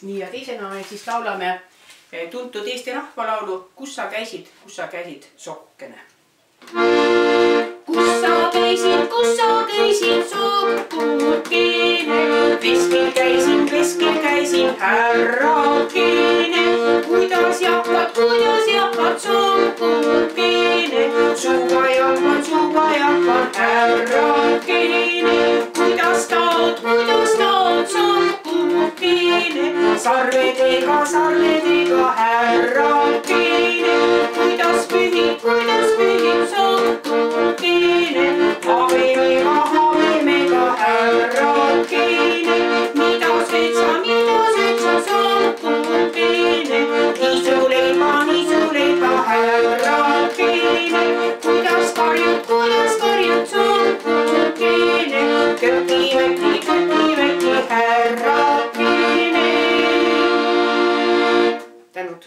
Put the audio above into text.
Nii ja teisena me siis laulame tuntud Eesti rahvalaulu Kus sa käisid, sokkene. Kus sa käisid, sokkene, veskil käisin, härrakene. Kuidas jahkad, sokkene, suuga jahkan, härrakene. Kuidas taod, sokkene, sarvedega, härrakene. Kuidas pühid, sokkene, habemega, härrakene. Mida sööd sa, sokkene, nisuleiba, härrakene. Kuidas karjud, sokkene, köki-väki, härrakene. Tänud.